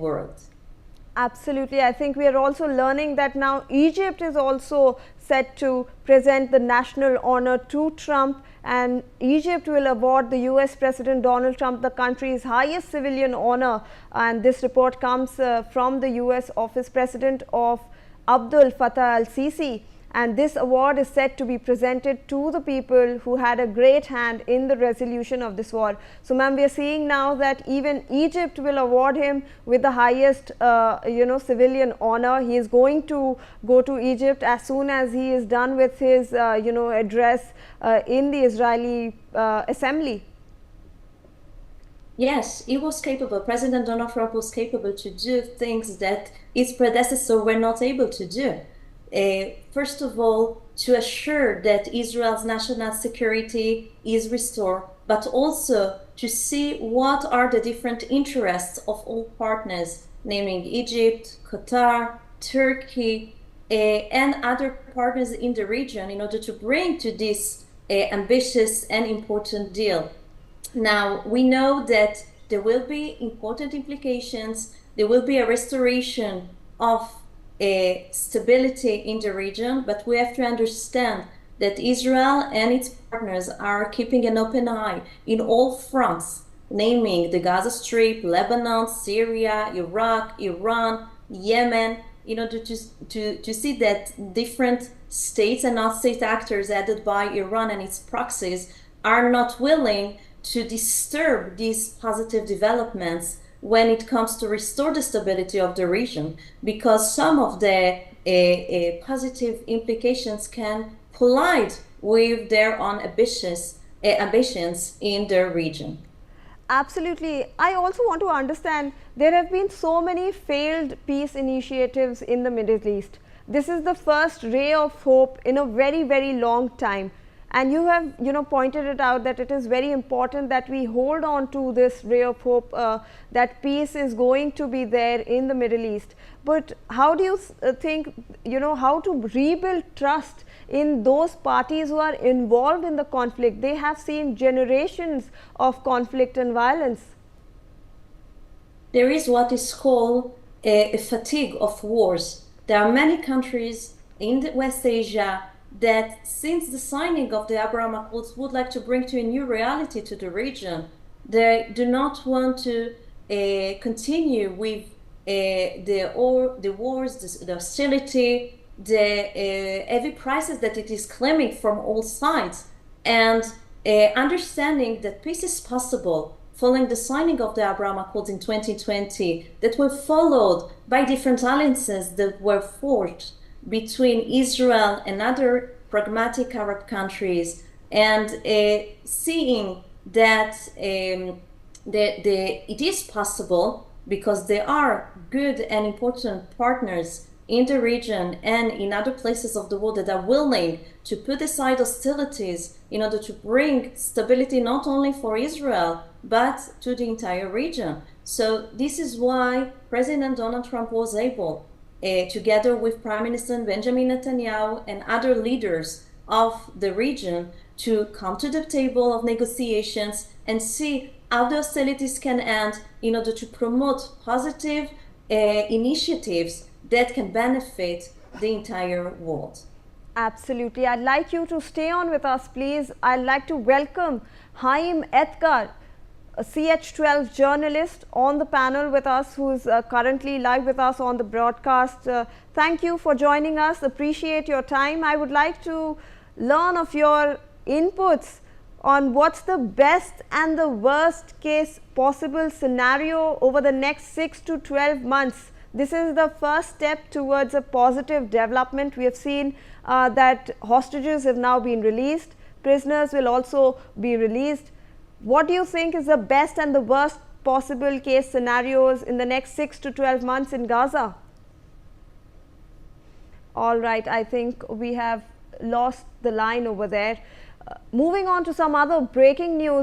world. Absolutely. I think we are also learning that now Egypt is also set to present the national honor to Trump, and Egypt will award the US President Donald Trump the country's highest civilian honor. And this report comes from the US Office President of Abdel Fattah El-Sisi. And this award is set to be presented to the people who had a great hand in the resolution of this war. So, ma'am, we are seeing now that even Egypt will award him with the highest, civilian honor. He is going to go to Egypt as soon as he is done with his, address in the Israeli assembly. Yes, he was capable. President Donald Trump was capable to do things that his predecessors were not able to do. First of all, to assure that Israel's national security is restored, but also to see what are the different interests of all partners, naming Egypt, Qatar, Turkey, and other partners in the region in order to bring to this ambitious and important deal. Now, we know that there will be important implications. There will be a restoration of stability in the region, but we have to understand that Israel and its partners are keeping an open eye in all fronts, naming the Gaza Strip, Lebanon, Syria, Iraq, Iran, Yemen, in order to see that different states and non-state actors added by Iran and its proxies are not willing to disturb these positive developments when it comes to restore the stability of the region, because some of the positive implications can collide with their own ambitions in the region. Absolutely. I also want to understand, there have been so many failed peace initiatives in the Middle East. This is the first ray of hope in a very, very long time. And you have, pointed it out that it is very important that we hold on to this ray of hope, that peace is going to be there in the Middle East. But how do you think, how to rebuild trust in those parties who are involved in the conflict? They have seen generations of conflict and violence. There is what is called a fatigue of wars. There are many countries in West Asia that, since the signing of the Abraham Accords, would like to bring to a new reality to the region. They do not want to continue with the wars, the hostility, the heavy prices that it is claiming from all sides, and understanding that peace is possible following the signing of the Abraham Accords in 2020, that were followed by different alliances that were forged between Israel and other pragmatic Arab countries, and seeing that it is possible, because there are good and important partners in the region and in other places of the world that are willing to put aside hostilities in order to bring stability not only for Israel but to the entire region. So this is why President Donald Trump was able, together with Prime Minister Benjamin Netanyahu and other leaders of the region, to come to the table of negotiations and see how the hostilities can end in order to promote positive initiatives that can benefit the entire world. Absolutely. I'd like you to stay on with us, please. I'd like to welcome Haim Etkar, a CH12 journalist on the panel with us, who is currently live with us on the broadcast. Thank you for joining us. Appreciate your time. I would like to learn of your inputs on what's the best and the worst case possible scenario over the next 6 to 12 months. This is the first step towards a positive development. We have seen that hostages have now been released. Prisoners will also be released. What do you think is the best and the worst possible case scenarios in the next 6 to 12 months in Gaza? All right, I think we have lost the line over there. Moving on to some other breaking news.